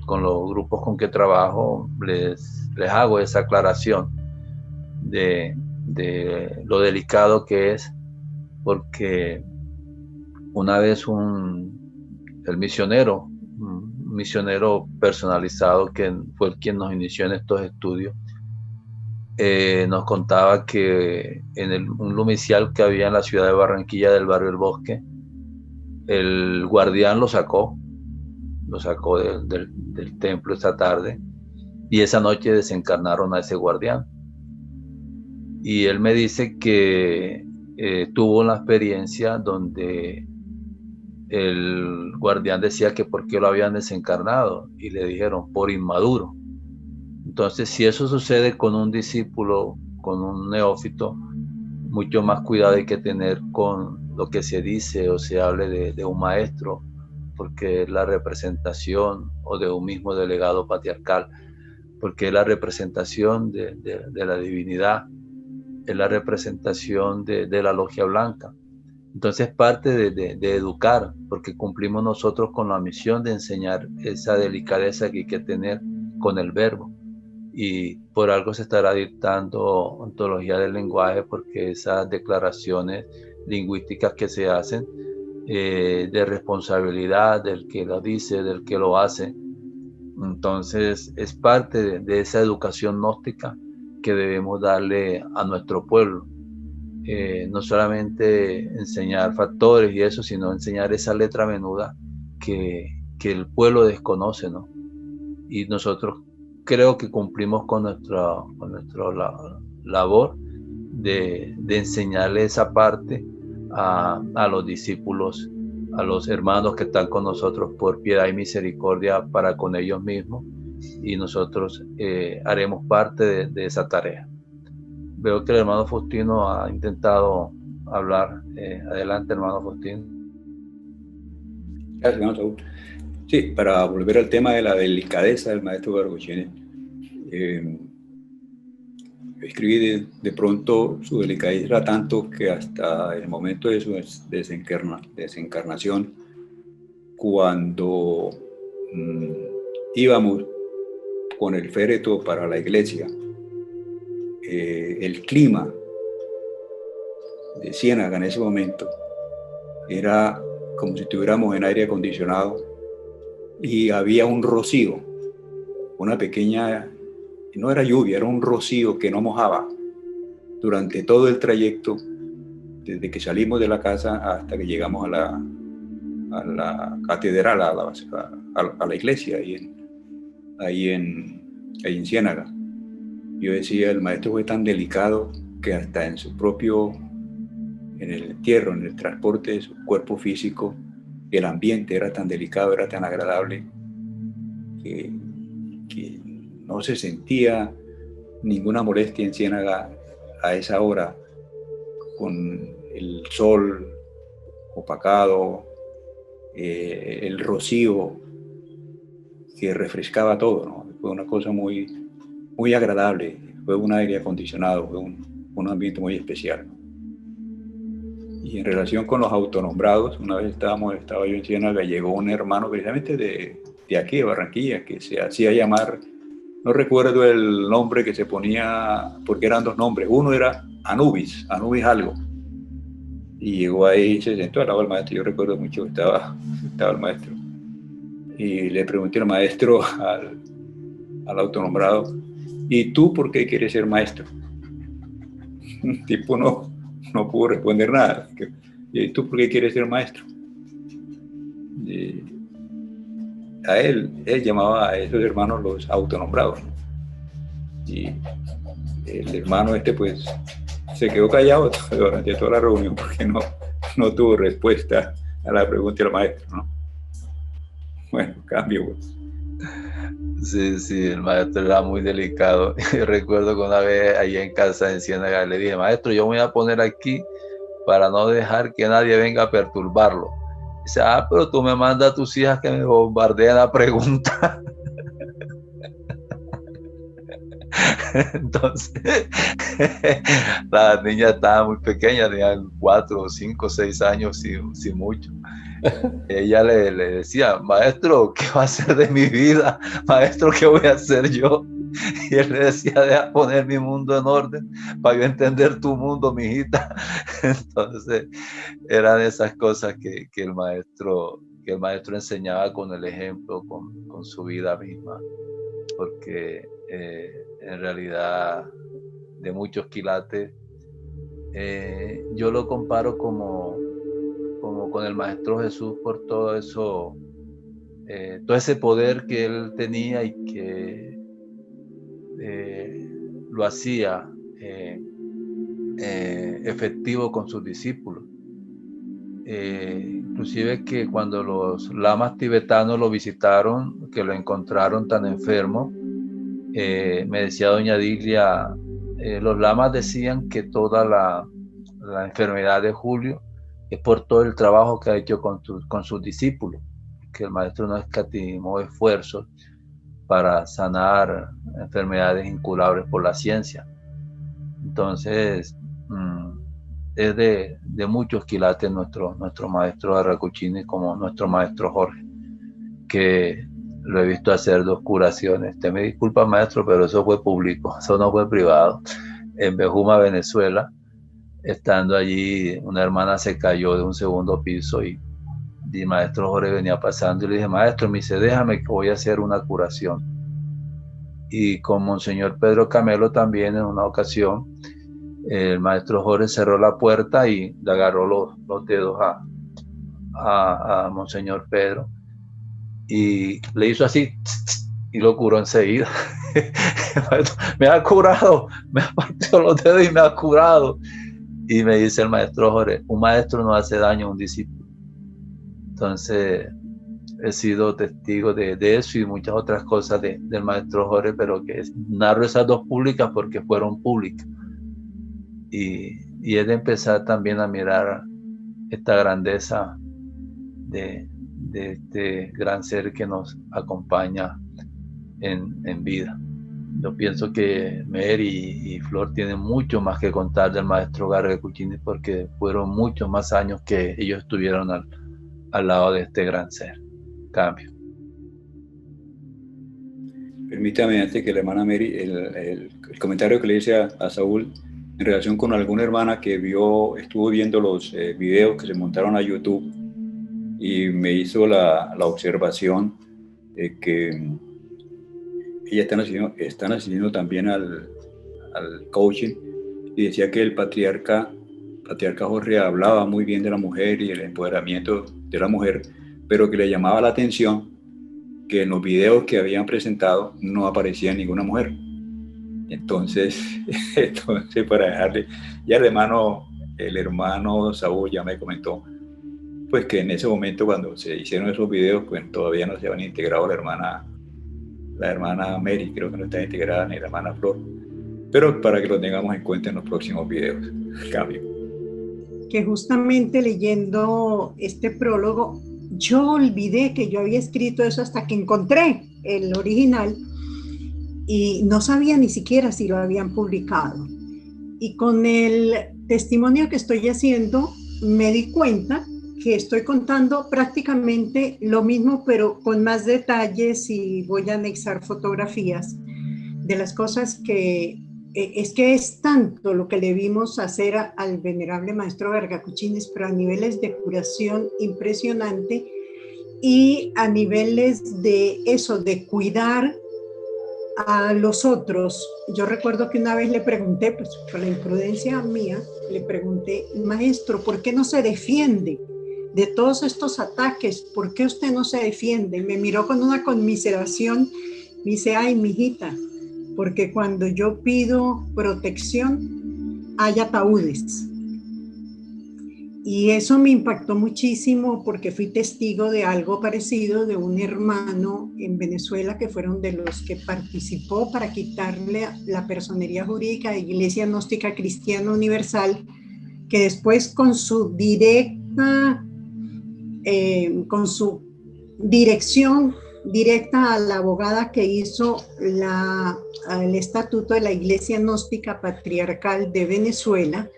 con los grupos con que trabajo les hago esa aclaración de lo delicado que es, porque una vez un misionero personalizado que fue quien nos inició en estos estudios, nos contaba que en un lumicial que había en la ciudad de Barranquilla del barrio El Bosque, el guardián lo sacó del templo esa tarde, y esa noche desencarnaron a ese guardián. Y él me dice que tuvo una experiencia donde el guardián decía que por qué lo habían desencarnado, y le dijeron por inmaduro. Entonces, si eso sucede con un discípulo, con un neófito, mucho más cuidado hay que tener con lo que se dice o se hable de un maestro, porque es la representación, o de un mismo delegado patriarcal, porque es la representación de la divinidad, es la representación de la logia blanca. Entonces parte de educar, porque cumplimos nosotros con la misión de enseñar esa delicadeza que hay que tener con el verbo. Y por algo se estará dictando ontología del lenguaje, porque esas declaraciones lingüísticas que se hacen de responsabilidad del que lo dice, del que lo hace, entonces es parte de esa educación gnóstica que debemos darle a nuestro pueblo. No solamente enseñar factores y eso, sino enseñar esa letra menuda que el pueblo desconoce, ¿no? Y nosotros creo que cumplimos con nuestra labor de enseñarle esa parte a los discípulos a los hermanos que están con nosotros por piedad y misericordia para con ellos mismos, y nosotros haremos parte de esa tarea. Veo que el hermano Faustino ha intentado hablar. Adelante, hermano Faustino. Gracias, hermano Saúl. Sí, para volver al tema de la delicadeza del maestro Gargochini, escribí de pronto su delicadeza era tanto que hasta el momento de su desencarnación, cuando íbamos con el féretro para la iglesia, el clima de Ciénaga en ese momento era como si estuviéramos en aire acondicionado y había un rocío, una pequeña, no era lluvia, era un rocío que no mojaba durante todo el trayecto, desde que salimos de la casa hasta que llegamos a la catedral, a la iglesia, ahí en Ciénaga. Yo decía, el maestro fue tan delicado que hasta en el entierro, en el transporte de su cuerpo físico, el ambiente era tan delicado, era tan agradable, que no se sentía ninguna molestia en Ciénaga a esa hora, con el sol opacado, el rocío que refrescaba todo, ¿no? Fue una cosa muy, muy agradable, fue un aire acondicionado, fue un ambiente muy especial, ¿no? Y en relación con los autonombrados, una vez estaba yo en Ciénaga, llegó un hermano precisamente de aquí, de Barranquilla, que se hacía llamar, no recuerdo el nombre que se ponía, porque eran dos nombres, uno era Anubis algo, y llegó ahí y se sentó al lado del maestro. Yo recuerdo mucho que estaba el maestro, y le pregunté al maestro, al autonombrado, ¿y tú por qué quieres ser maestro? El tipo no pudo responder nada. ¿Y tú por qué quieres ser maestro? Él llamaba a esos hermanos los autonombrados. Y el hermano pues se quedó callado durante toda la reunión porque no tuvo respuesta a la pregunta del maestro, ¿no? Bueno, cambio, pues. Sí, el maestro era muy delicado. Yo recuerdo que una vez allí en casa en Ciénaga le dije, maestro, yo me voy a poner aquí para no dejar que nadie venga a perturbarlo. Dice, pero tú me mandas a tus hijas que me bombardean a preguntas. Entonces, las niñas estaban muy pequeñas, tenían 4, 5, 6 años, sin mucho. Ella le decía, maestro, ¿qué va a hacer de mi vida? Maestro, ¿qué voy a hacer yo? Y él le decía, deja poner mi mundo en orden para yo entender tu mundo, mijita. Entonces, eran esas cosas que el maestro enseñaba con el ejemplo, con su vida misma, porque en realidad de muchos quilates yo lo comparo como con el Maestro Jesús por todo eso, todo ese poder que él tenía y que lo hacía efectivo con sus discípulos. Inclusive que cuando los lamas tibetanos lo visitaron, que lo encontraron tan enfermo, me decía doña Dilia, los lamas decían que toda la enfermedad de Julio es por todo el trabajo que ha hecho con sus discípulos, que el maestro no escatimó esfuerzos para sanar enfermedades incurables por la ciencia. Entonces, es de muchos quilates nuestro maestro Gargochini, como nuestro maestro Jorge, que lo he visto hacer 2 curaciones. Te me disculpa, maestro, pero eso fue público, eso no fue privado. En Bejuma, Venezuela, estando allí, una hermana se cayó de un 2º piso y el maestro Jorge venía pasando y le dije, maestro, me dice, déjame que voy a hacer una curación. Y con Monseñor Pedro Camelo también en una ocasión, el maestro Jorge cerró la puerta y le agarró los dedos a Monseñor Pedro y le hizo así y lo curó enseguida. Me ha curado, me ha partido los dedos y me ha curado. Y me dice el maestro Jorge, un maestro no hace daño a un discípulo. Entonces he sido testigo de eso y muchas otras cosas del maestro Jorge, pero que narro esas dos públicas porque fueron públicas. Y es de empezar también a mirar esta grandeza de este gran ser que nos acompaña en vida. Yo pienso que Mer y Flor tienen mucho más que contar del maestro Garga Cuccini, porque fueron muchos más años que ellos estuvieron al lado de este gran ser. Cambio. Permítame, antes que la hermana Mary, el comentario que le hice a Saúl en relación con alguna hermana que estuvo viendo los videos que se montaron a YouTube y me hizo la observación que ellas están asistiendo también al coaching, y decía que el patriarca Jorge hablaba muy bien de la mujer y el empoderamiento de la mujer, pero que le llamaba la atención que en los videos que habían presentado no aparecía ninguna mujer. Entonces para dejarle, ya el hermano Saúl ya me comentó pues que en ese momento, cuando se hicieron esos videos, pues todavía no se habían integrado la hermana Mary, creo que no está integrada, ni la hermana Flor, pero para que lo tengamos en cuenta en los próximos videos. Cambio. Que justamente leyendo este prólogo, yo olvidé que yo había escrito eso hasta que encontré el original y no sabía ni siquiera si lo habían publicado. Y con el testimonio que estoy haciendo, me di cuenta que estoy contando prácticamente lo mismo, pero con más detalles, y voy a anexar fotografías de las cosas que es tanto lo que le vimos hacer al venerable maestro Garga Cuccini, pero a niveles de curación impresionante y a niveles de eso, de cuidar a los otros. Yo recuerdo que una vez le pregunté, pues por la imprudencia mía, le pregunté: maestro, ¿por qué no se defiende de todos estos ataques? ¿Por qué usted no se defiende? Me miró con una conmiseración, me dice: ay, mijita, porque cuando yo pido protección hay ataúdes. Y eso me impactó muchísimo porque fui testigo de algo parecido, de un hermano en Venezuela que fueron de los que participó para quitarle la personería jurídica de Iglesia Gnóstica Cristiana Universal, que después con su dirección directa a la abogada que hizo el estatuto de la Iglesia Gnóstica Patriarcal de Venezuela,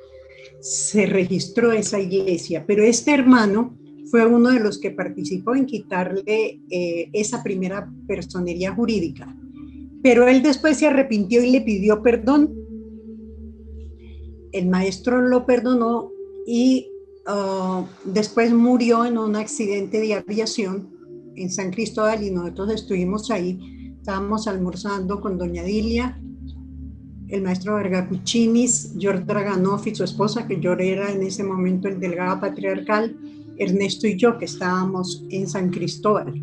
se registró esa iglesia, pero este hermano fue uno de los que participó en quitarle esa primera personería jurídica, pero él después se arrepintió y le pidió perdón. El maestro lo perdonó y después murió en un accidente de aviación en San Cristóbal, y nosotros estuvimos ahí, estábamos almorzando con doña Dilia, el maestro Garga Cuccini, George Draganov y su esposa, que yo era en ese momento el delegado patriarcal, Ernesto y yo, que estábamos en San Cristóbal.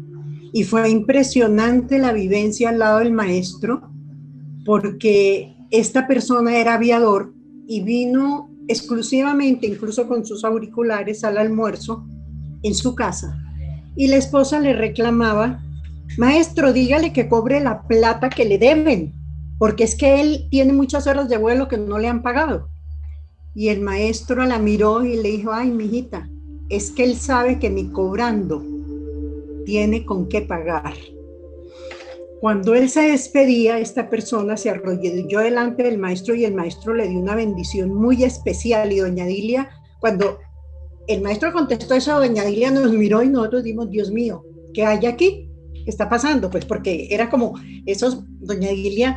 Y fue impresionante la vivencia al lado del maestro, porque esta persona era aviador y vino exclusivamente, incluso con sus auriculares, al almuerzo en su casa. Y la esposa le reclamaba: maestro, dígale que cobre la plata que le deben, porque es que él tiene muchas horas de vuelo que no le han pagado. Y el maestro la miró y le dijo: ay, mijita, es que él sabe que ni cobrando tiene con qué pagar. Cuando él se despedía, esta persona se arrodilló delante del maestro y el maestro le dio una bendición muy especial. Y doña Dilia, cuando el maestro contestó eso, doña Dilia nos miró y nosotros dijimos: Dios mío, ¿qué hay aquí? ¿Qué está pasando? Pues porque era como esos, doña Dilia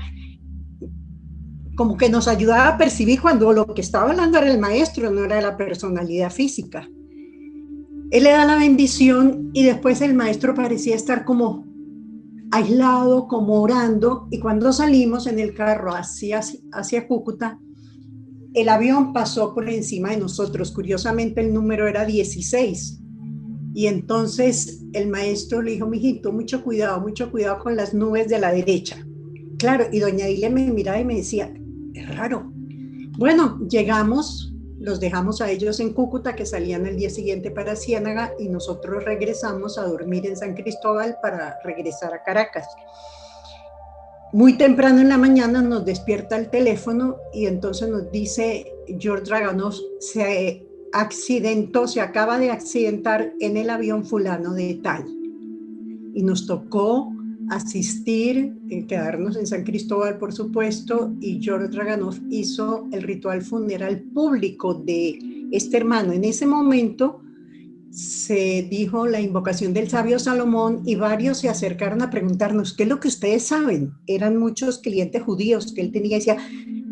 como que nos ayudaba a percibir cuando lo que estaba hablando era el maestro, no era la personalidad física. Él le da la bendición y después el maestro parecía estar como aislado, como orando, y cuando salimos en el carro hacia Cúcuta, el avión pasó por encima de nosotros. Curiosamente el número era 16, y entonces el maestro le dijo: mijito, mucho cuidado con las nubes de la derecha. Claro, y doña Dilia me miraba y me decía: es raro. Bueno, llegamos los dejamos a ellos en Cúcuta, que salían el día siguiente para Ciénaga, y nosotros regresamos a dormir en San Cristóbal para regresar a Caracas. Muy temprano en la mañana nos despierta el teléfono y entonces nos dice: George Draganov se accidentó, se acaba de accidentar en el avión fulano de tal. Y nos tocó asistir, quedarnos en San Cristóbal, por supuesto, y George Draganov hizo el ritual funeral público de este hermano. En ese momento se dijo la invocación del sabio Salomón y varios se acercaron a preguntarnos: ¿qué es lo que ustedes saben? Eran muchos clientes judíos que él tenía y decía: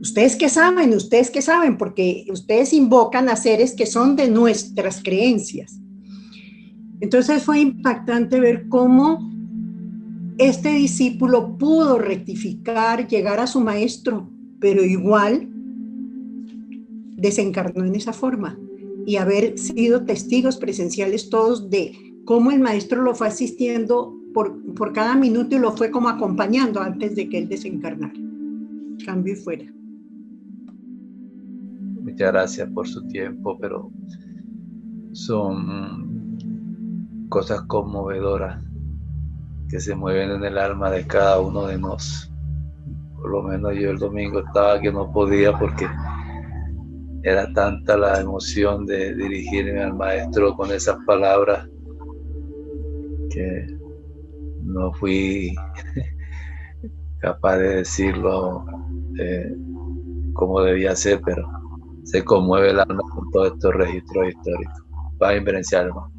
¿ustedes qué saben? ¿Ustedes qué saben? Porque ustedes invocan a seres que son de nuestras creencias. Entonces fue impactante ver cómo este discípulo pudo rectificar, llegar a su maestro, pero igual desencarnó en esa forma, y haber sido testigos presenciales todos de cómo el maestro lo fue asistiendo por cada minuto y lo fue como acompañando antes de que él desencarnara. Cambio y fuera. Muchas gracias por su tiempo, pero son cosas conmovedoras que se mueven en el alma de cada uno de nosotros. Por lo menos yo el domingo estaba que no podía, porque era tanta la emoción de dirigirme al maestro con esas palabras que no fui capaz de decirlo como debía ser, pero se conmueve el alma con todos estos registros históricos. Va a inferenciar, hermano.